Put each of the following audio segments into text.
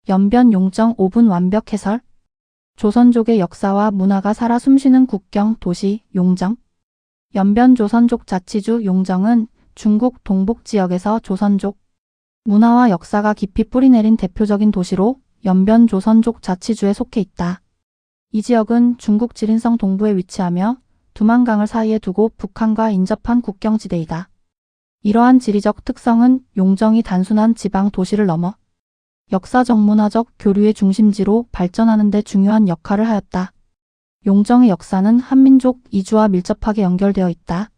연변 용정 5분 완벽 해설. 조선족의 역사와 문화가 살아 숨쉬는 국경 도시 용정. 연변 조선족 자치주 용정은 중국 동북 지역에서 조선족 문화와 역사가 깊이 뿌리내린 대표적인 도시로 연변 조선족 자치주에 속해 있다. 이 지역은 중국 지린성 동부에 위치하며 두만강을 사이에 두고 북한과 인접한 국경지대이다. 이러한 지리적 특성은 용정이 단순한 지방 도시를 넘어 역사적 문화적 교류의 중심지로 발전하는 데 중요한 역할을 하였다. 용정의 역사는 한민족 이주와 밀접하게 연결되어 있다.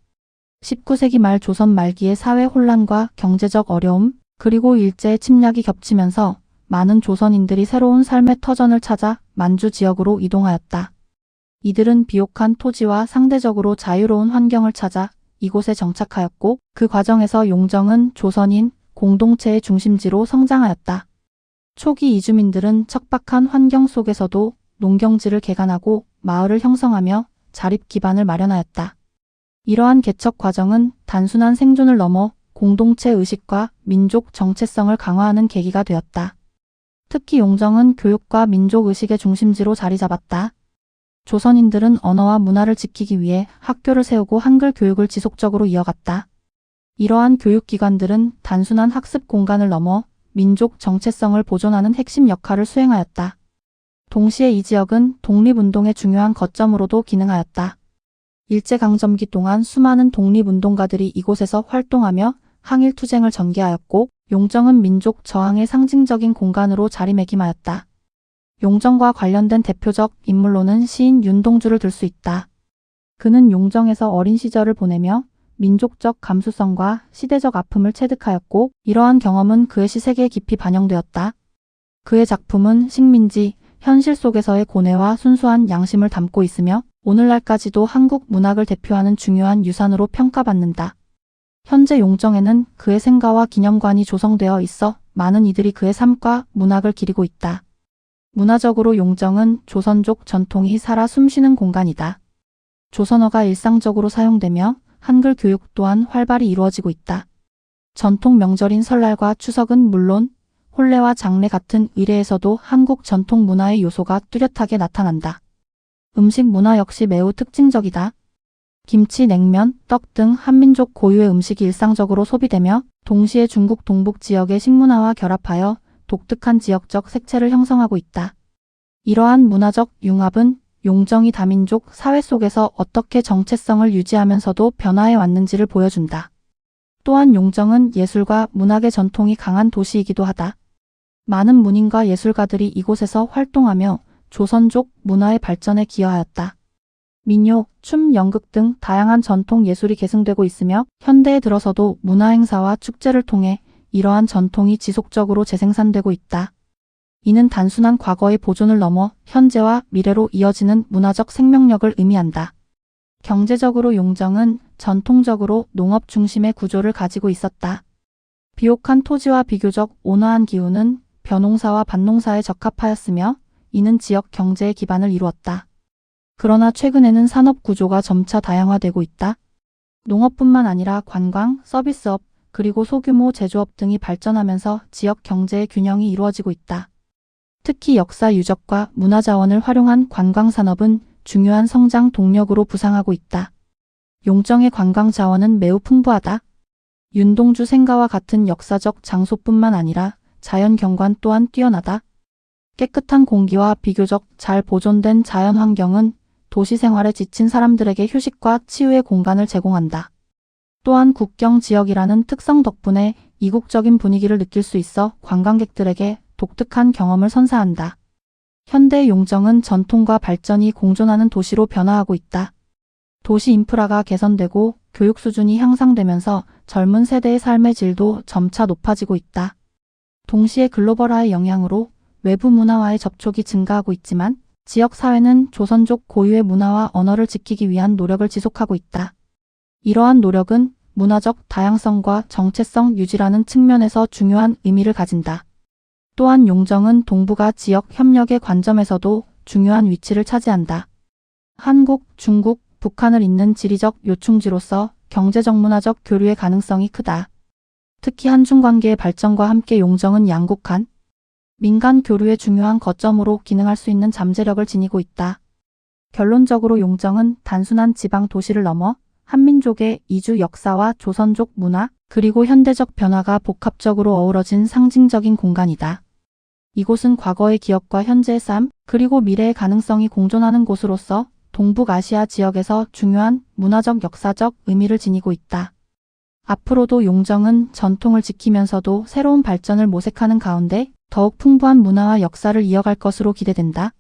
19세기 말 조선 말기의 사회 혼란과 경제적 어려움, 그리고 일제의 침략이 겹치면서 많은 조선인들이 새로운 삶의 터전을 찾아 만주 지역으로 이동하였다. 이들은 비옥한 토지와 상대적으로 자유로운 환경을 찾아 이곳에 정착하였고, 그 과정에서 용정은 조선인 공동체의 중심지로 성장하였다. 초기 이주민들은 척박한 환경 속에서도 농경지를 개간하고 마을을 형성하며 자립 기반을 마련하였다. 이러한 개척 과정은 단순한 생존을 넘어 공동체 의식과 민족 정체성을 강화하는 계기가 되었다. 특히 용정은 교육과 민족 의식의 중심지로 자리 잡았다. 조선인들은 언어와 문화를 지키기 위해 학교를 세우고 한글 교육을 지속적으로 이어갔다. 이러한 교육기관들은 단순한 학습 공간을 넘어 민족 정체성을 보존하는 핵심 역할을 수행하였다. 동시에 이 지역은 독립운동의 중요한 거점으로도 기능하였다. 일제강점기 동안 수많은 독립운동가들이 이곳에서 활동하며 항일투쟁을 전개하였고, 용정은 민족 저항의 상징적인 공간으로 자리매김하였다. 용정과 관련된 대표적 인물로는 시인 윤동주를 들 수 있다. 그는 용정에서 어린 시절을 보내며 민족적 감수성과 시대적 아픔을 체득하였고, 이러한 경험은 그의 시세계에 깊이 반영되었다. 그의 작품은 식민지, 현실 속에서의 고뇌와 순수한 양심을 담고 있으며 오늘날까지도 한국 문학을 대표하는 중요한 유산으로 평가받는다. 현재 용정에는 그의 생가와 기념관이 조성되어 있어 많은 이들이 그의 삶과 문학을 기리고 있다. 문화적으로 용정은 조선족 전통이 살아 숨쉬는 공간이다. 조선어가 일상적으로 사용되며 한글 교육 또한 활발히 이루어지고 있다. 전통 명절인 설날과 추석은 물론 혼례와 장례 같은 의례에서도 한국 전통 문화의 요소가 뚜렷하게 나타난다. 음식 문화 역시 매우 특징적이다. 김치, 냉면, 떡 등 한민족 고유의 음식이 일상적으로 소비되며 동시에 중국 동북 지역의 식문화와 결합하여 독특한 지역적 색채를 형성하고 있다. 이러한 문화적 융합은 용정이 다민족 사회 속에서 어떻게 정체성을 유지하면서도 변화해 왔는지를 보여준다. 또한 용정은 예술과 문학의 전통이 강한 도시이기도 하다. 많은 문인과 예술가들이 이곳에서 활동하며 조선족 문화의 발전에 기여하였다. 민요, 춤, 연극 등 다양한 전통 예술이 계승되고 있으며 현대에 들어서도 문화행사와 축제를 통해 이러한 전통이 지속적으로 재생산되고 있다. 이는 단순한 과거의 보존을 넘어 현재와 미래로 이어지는 문화적 생명력을 의미한다. 경제적으로 용정은 전통적으로 농업 중심의 구조를 가지고 있었다. 비옥한 토지와 비교적 온화한 기후는 벼농사와 밭농사에 적합하였으며 이는 지역 경제의 기반을 이루었다. 그러나 최근에는 산업 구조가 점차 다양화되고 있다. 농업뿐만 아니라 관광, 서비스업, 그리고 소규모 제조업 등이 발전하면서 지역 경제의 균형이 이루어지고 있다. 특히 역사 유적과 문화자원을 활용한 관광산업은 중요한 성장 동력으로 부상하고 있다. 용정의 관광 자원은 매우 풍부하다. 윤동주 생가와 같은 역사적 장소뿐만 아니라 자연 경관 또한 뛰어나다. 깨끗한 공기와 비교적 잘 보존된 자연 환경은 도시 생활에 지친 사람들에게 휴식과 치유의 공간을 제공한다. 또한 국경 지역이라는 특성 덕분에 이국적인 분위기를 느낄 수 있어 관광객들에게 독특한 경험을 선사한다. 현대 용정은 전통과 발전이 공존하는 도시로 변화하고 있다. 도시 인프라가 개선되고 교육 수준이 향상되면서 젊은 세대의 삶의 질도 점차 높아지고 있다. 동시에 글로벌화의 영향으로 외부 문화와의 접촉이 증가하고 있지만 지역 사회는 조선족 고유의 문화와 언어를 지키기 위한 노력을 지속하고 있다. 이러한 노력은 문화적 다양성과 정체성 유지라는 측면에서 중요한 의미를 가진다. 또한 용정은 동북아 지역 협력의 관점에서도 중요한 위치를 차지한다. 한국, 중국, 북한을 잇는 지리적 요충지로서 경제적 문화적 교류의 가능성이 크다. 특히 한중 관계의 발전과 함께 용정은 양국 간 민간 교류의 중요한 거점으로 기능할 수 있는 잠재력을 지니고 있다. 결론적으로 용정은 단순한 지방 도시를 넘어 한민족의 이주 역사와 조선족 문화, 그리고 현대적 변화가 복합적으로 어우러진 상징적인 공간이다. 이곳은 과거의 기억과 현재의 삶, 그리고 미래의 가능성이 공존하는 곳으로서 동북아시아 지역에서 중요한 문화적 역사적 의미를 지니고 있다. 앞으로도 용정은 전통을 지키면서도 새로운 발전을 모색하는 가운데 더욱 풍부한 문화와 역사를 이어갈 것으로 기대된다.